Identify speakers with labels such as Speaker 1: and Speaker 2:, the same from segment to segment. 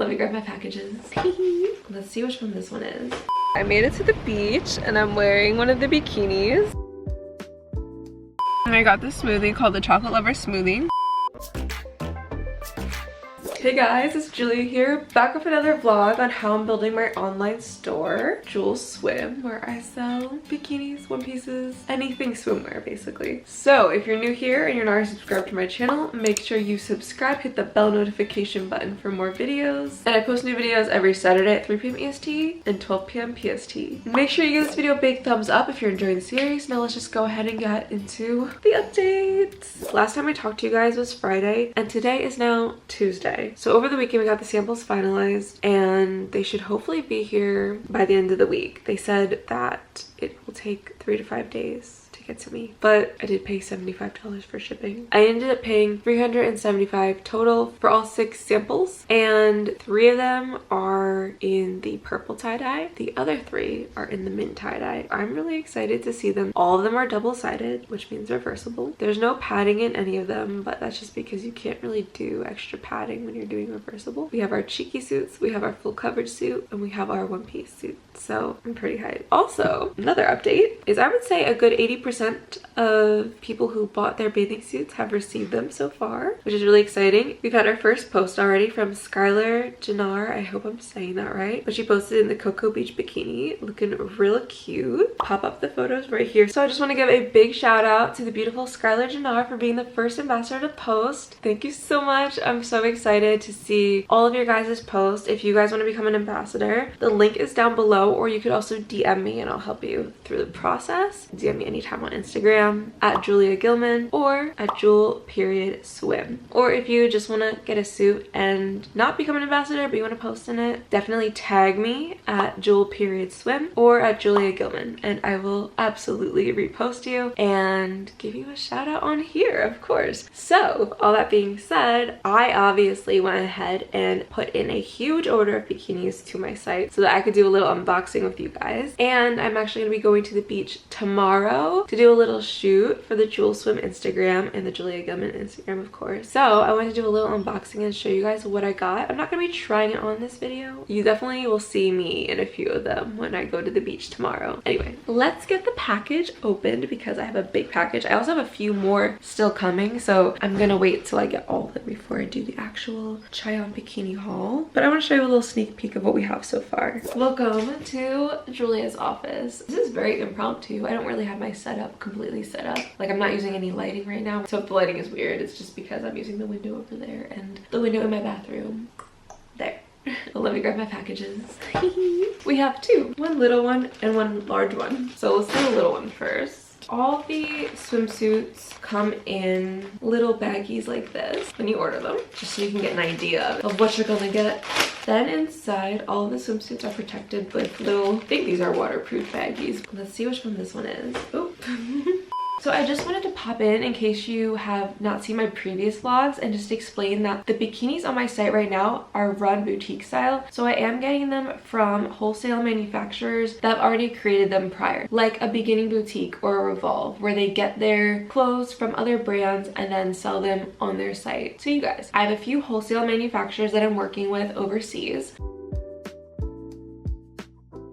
Speaker 1: Let me grab my packages. Let's see which one this one is. I made it to the beach and I'm wearing one of the bikinis. And I got this smoothie called the Chocolate Lover Smoothie. Hey guys, it's Julia here, back with another vlog on how I'm building my online store, Jules Swim, where I sell bikinis, one pieces, anything swimwear basically. So if you're new here and you're not already subscribed to my channel, make sure you subscribe, hit the bell notification button for more videos. And I post new videos every Saturday at 3 p.m. EST and 12 p.m. PST. Make sure you give this video a big thumbs up if you're enjoying the series. Now let's just go ahead and get into the updates. Last time I talked to you guys was Friday, and today is now Tuesday. So over the weekend we got the samples finalized and they should hopefully be here by the end of the week. They said that it will take 3 to 5 days to get to me, but I did pay $75 for shipping. I ended up paying $375 total for all 6 samples, and 3 of them are in the purple tie-dye. The other 3 are in the mint tie-dye. I'm really excited to see them. All of them are double-sided, which means reversible. There's no padding in any of them, but that's just because you can't really do extra padding when you're doing reversible. We have our cheeky suits, we have our full coverage suit, and we have our one-piece suit. So I'm pretty hyped. Also, another update is I would say a good 80% of people who bought their bathing suits have received them so far, which is really exciting. We've had our first post already from Skylar Jannar. I hope I'm saying that right, but she posted in the Cocoa Beach bikini looking real cute. Pop up the photos right here. So I just want to give a big shout out to the beautiful Skylar Jannar for being the first ambassador to post. Thank you so much. I'm so excited to see all of your guys' posts. If you guys want to become an ambassador, the link is down below, or you could also DM me and I'll help you through the process. DM me anytime on Instagram at JuliaGilman or at Jul.Swim. Or if you just want to get a suit and not become an ambassador but you want to post in it, definitely tag me at Jul.Swim or at JuliaGilman and I will absolutely repost you and give you a shout out on here, of course. So with all that being said, I obviously went ahead and put in a huge order of bikinis to my site so that I could do a little unboxing with you guys. And I'm actually going to be going to the beach tomorrow to do a little shoot for the Jules Swim Instagram and the Julia Gilman Instagram, of course. So I wanted to do a little unboxing and show you guys what I got. I'm not going to be trying it on this video. You definitely will see me in a few of them when I go to the beach tomorrow. Anyway, let's get the package opened because I have a big package. I also have a few more still coming, so I'm going to wait till I get all of them before I do the actual try on bikini haul. But I want to show you a little sneak peek of what we have so far. Welcome to Julia's office. This is very impromptu. I don't really have my setup completely set up. Like, I'm not using any lighting right now, so if the lighting is weird, it's just because I'm using the window over there and the window in my bathroom there. But let me grab my packages. We have 2, one little one and one large one. So let's do the little one first. All the swimsuits come in little baggies like this when you order them, just so you can get an idea of what you're gonna get. Then inside, all of the swimsuits are protected with little, I think these are waterproof baggies. Let's see which one this one is. Oh. So I just wanted to pop in case you have not seen my previous vlogs and just explain that the bikinis on my site right now are run boutique style. So I am getting them from wholesale manufacturers that have already created them prior, like a Beginning Boutique or a Revolve, where they get their clothes from other brands and then sell them on their site. So you guys, I have a few wholesale manufacturers that I'm working with overseas.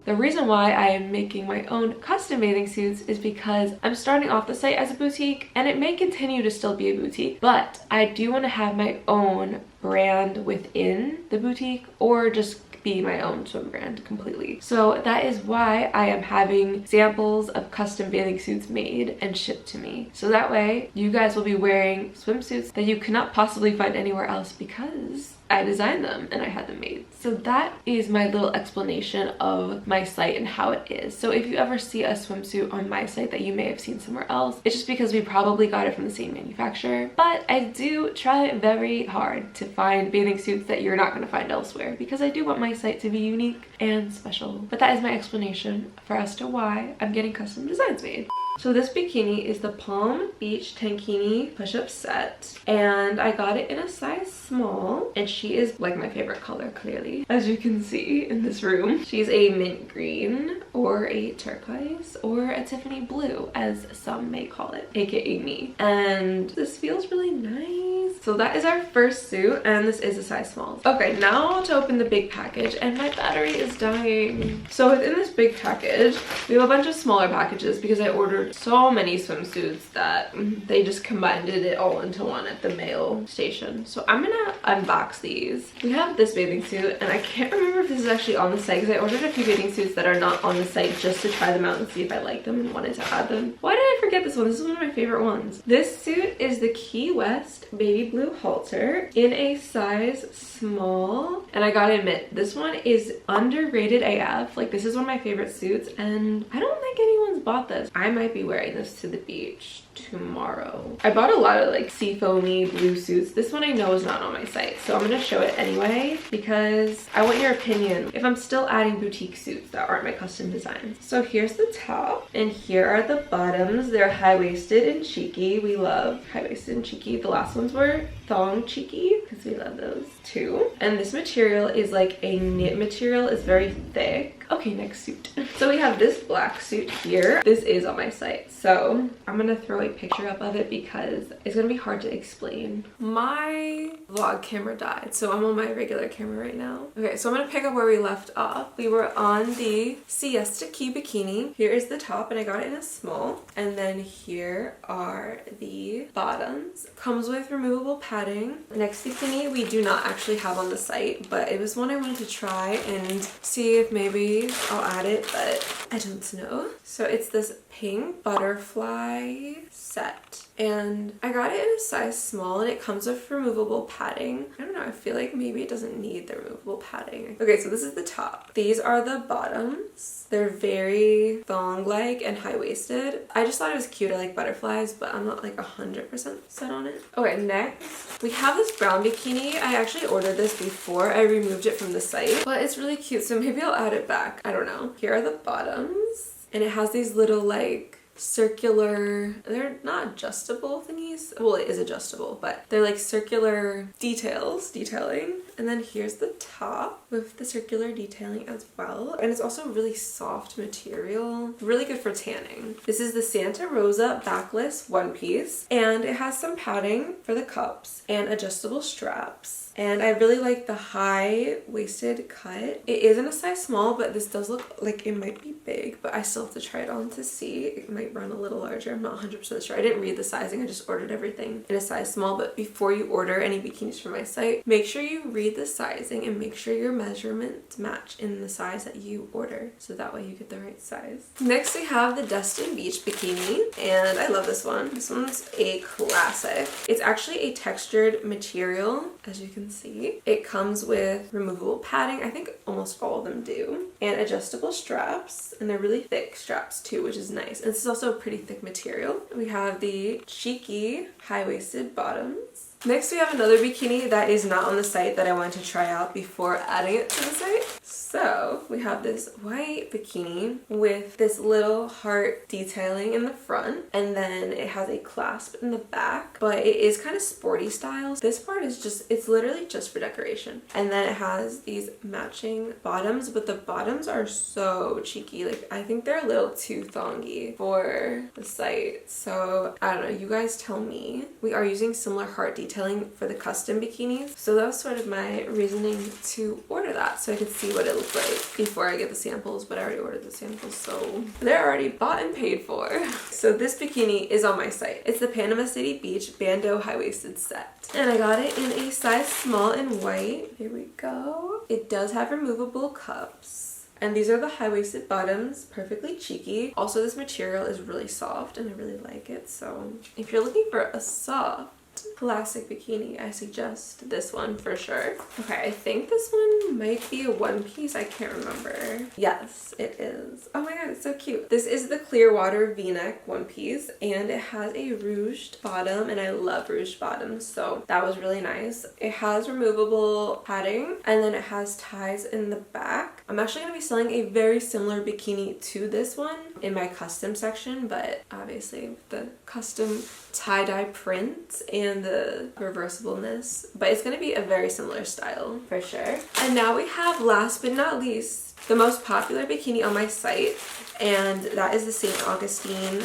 Speaker 1: The reason why I am making my own custom bathing suits is because I'm starting off the site as a boutique, and it may continue to still be a boutique, but I do want to have my own brand within the boutique, or just be my own swim brand completely. So that is why I am having samples of custom bathing suits made and shipped to me. So that way you guys will be wearing swimsuits that you cannot possibly find anywhere else because I designed them and I had them made. So that is my little explanation of my site and how it is. So if you ever see a swimsuit on my site that you may have seen somewhere else, it's just because we probably got it from the same manufacturer. But I do try very hard to find bathing suits that you're not going to find elsewhere because I do want my site to be unique and special. But that is my explanation for as to why I'm getting custom designs made. So this bikini is the Palm Beach Tankini push-up set, and I got it in a size small, and she is like my favorite color, clearly, as you can see in this room. She's a mint green or a turquoise or a Tiffany blue, as some may call it, aka me. And this feels really nice. So that is our first suit, and this is a size small. Okay, now to open the big package, and my battery is dying. So within this big package, we have a bunch of smaller packages because I ordered so many swimsuits that they just combined it all into one at the mail station. So I'm gonna unbox these. We have this bathing suit, and I can't remember if this is actually on the site because I ordered a few bathing suits that are not on the site just to try them out and see if I like them and wanted to add them. Why did I forget this one? This is one of my favorite ones. This suit is the Key West baby blue halter in a size small, and I gotta admit, this one is underrated AF. Like, this is one of my favorite suits, and I don't think anyone's bought this. I might be wearing this to the beach tomorrow. I bought a lot of like seafoamy blue suits. This one I know is not on my site, so I'm gonna show it anyway because I want your opinion if I'm still adding boutique suits that aren't my custom designs. So here's the top, and here are the bottoms. They're high-waisted and cheeky. We love high-waisted and cheeky. The last ones were thong cheeky because we love those too. And this material is like a knit material. It's very thick. Okay, next suit. So we have this black suit here. This is on my site, so I'm gonna throw a picture up of it because it's gonna be hard to explain. My vlog camera died, so I'm on my regular camera right now. Okay, so I'm gonna pick up where we left off. We were on the Siesta Key bikini. Here is the top, and I got it in a small. And then here are the bottoms. Comes with removable padding. The next bikini we do not actually have on the site, but it was one I wanted to try and see if maybe I'll add it, but I don't know. So it's this pink butterfly set, and I got it in a size small, and it comes with removable padding. I don't know, I feel like maybe it doesn't need the removable padding. Okay, so this is the top. These are the bottoms. They're very thong-like and high-waisted. I just thought it was cute. I like butterflies, but I'm not like 100% set on it. Okay, next we have this brown bikini. I actually ordered this before I removed it from the site, but it's really cute, so maybe I'll add it back. I don't know. Here are the bottoms, and it has these little like circular, they're not adjustable thingies. Well, it is adjustable, but they're like circular detailing. And then here's the top with the circular detailing as well. And it's also really soft material, really good for tanning. This is the Santa Rosa backless one piece, and it has some padding for the cups and adjustable straps. And I really like the high-waisted cut. It is in a size small, but this does look like it might be big, but I still have to try it on to see. It might run a little larger. I'm not 100% sure. I didn't read the sizing. I just ordered everything in a size small, but before you order any bikinis from my site, make sure you read the sizing and make sure your measurements match in the size that you order, so that way you get the right size. Next, we have the Destin Beach bikini, and I love this one. This one's a classic. It's actually a textured material, as you can see. It comes with removable padding. I think almost all of them do, and adjustable straps, and they're really thick straps too, which is nice. And this is also a pretty thick material. We have the cheeky high-waisted bottoms. Next, we have another bikini that is not on the site that I wanted to try out before adding it to the site. So we have this white bikini with this little heart detailing in the front, and then it has a clasp in the back, but it is kind of sporty style. This part is just, it's literally just for decoration. And then it has these matching bottoms, but the bottoms are so cheeky. Like, I think they're a little too thongy for the site. So I don't know, you guys tell me. We are using similar heart detailing for the custom bikinis. So that was sort of my reasoning to order that, so I could see what it looked like before I get the samples, but I already ordered the samples, so they're already bought and paid for. So this bikini is on my site. It's the Panama City Beach Bandeau high-waisted set, and I got it in a size small in white. Here we go. It does have removable cups, and these are the high-waisted bottoms, perfectly cheeky. Also, this material is really soft and I really like it, so if you're looking for a soft classic bikini, I suggest this one for sure. Okay, I think this one might be a one piece. I can't remember. Yes, it is. Oh my god, it's so cute. This is the Clearwater V-neck one piece, and it has a ruched bottom, and I love ruched bottoms, so that was really nice. It has removable padding, and then it has ties in the back. I'm actually going to be selling a very similar bikini to this one in my custom section, but obviously with the custom tie-dye print and the reversibleness, but it's going to be a very similar style for sure. And now we have, last but not least, the most popular bikini on my site, and that is the St. Augustine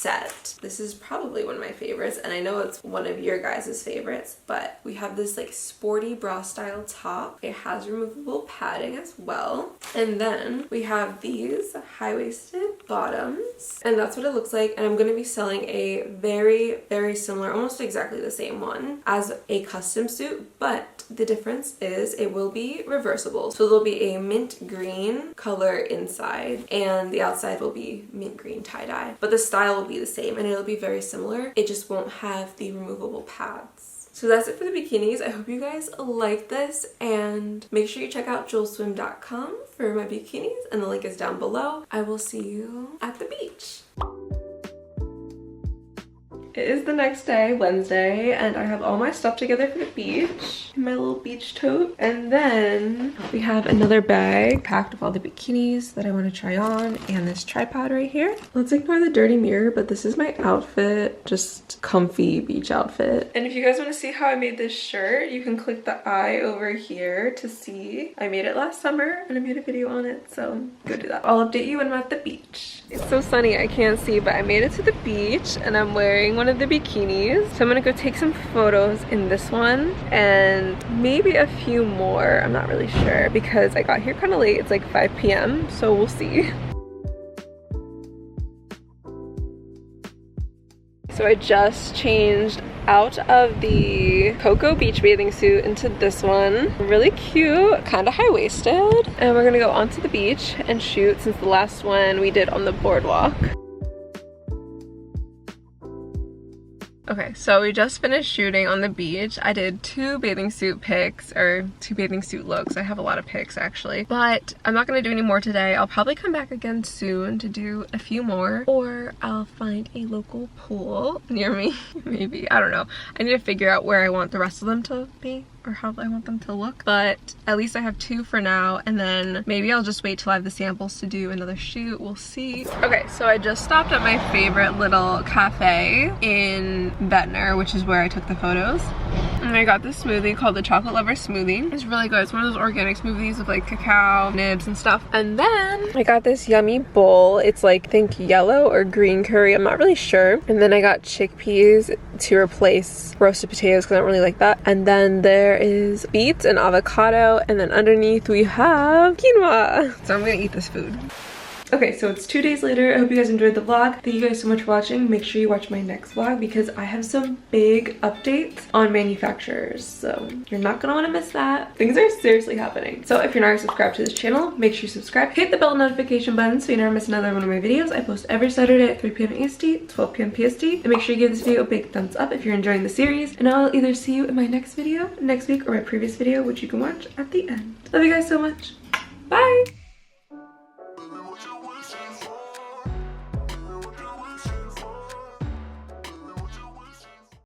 Speaker 1: Set. This is probably one of my favorites, and I know it's one of your guys' favorites, but we have this like sporty bra style top. It has removable padding as well. And then we have these high-waisted bottoms, and that's what it looks like. And I'm going to be selling a very similar, almost exactly the same one as a custom suit, but the difference is it will be reversible. So there'll be a mint green color inside, and the outside will be mint green tie-dye, but the style will be the same and it'll be very similar. It just won't have the removable pads. So that's it for the bikinis. I hope you guys like this, and make sure you check out juleswim.com for my bikinis, and the link is down below. I will see you at the beach. It is the next day, Wednesday, and I have all my stuff together for the beach in my little beach tote. And then we have another bag packed with all the bikinis that I want to try on, and this tripod right here. Let's ignore the dirty mirror, but this is my outfit, just comfy beach outfit. And if you guys want to see how I made this shirt, you can click the eye over here to see. I made it last summer and I made a video on it, so go do that. I'll update you when I'm at the beach. It's so sunny I can't see, but I made it to the beach and I'm wearing one of the bikinis. So I'm gonna go take some photos in this one and maybe a few more. I'm not really sure because I got here kind of late. It's like 5 p.m. so we'll see. So I just changed out of the Cocoa beach bathing suit into this one. Really cute, kind of high-waisted. And we're gonna go onto the beach and shoot, since the last one we did on the boardwalk. Okay, so we just finished shooting on the beach. I did 2 bathing suit pics, or 2 bathing suit looks. I have a lot of pics actually, but I'm not gonna do any more today. I'll probably come back again soon to do a few more, or I'll find a local pool near me, maybe. I don't know. I need to figure out where I want the rest of them to be, or how I want them to look, but at least I have 2 for now, and then maybe I'll just wait till I have the samples to do another shoot. We'll see. Okay, so I just stopped at my favorite little cafe in Ventnor, which is where I took the photos, and I got this smoothie called the Chocolate Lover Smoothie. It's really good. It's one of those organic smoothies with like cacao nibs and stuff. And then I got this yummy bowl. It's like, I think yellow or green curry, I'm not really sure. And then I got chickpeas to replace roasted potatoes because I don't really like that. And then there is beets and avocado, and then underneath we have quinoa. So I'm gonna eat this food. Okay, so it's 2 days later. I hope you guys enjoyed the vlog. Thank you guys so much for watching. Make sure you watch my next vlog because I have some big updates on manufacturers, so you're not gonna want to miss that. Things are seriously happening. So if you're not already subscribed to this channel, make sure you subscribe. Hit the bell notification button so you never miss another one of my videos. I post every Saturday at 3 p.m. EST, 12 p.m. PST. And make sure you give this video a big thumbs up if you're enjoying the series. And I'll either see you in my next video next week or my previous video, which you can watch at the end. Love you guys so much. Bye!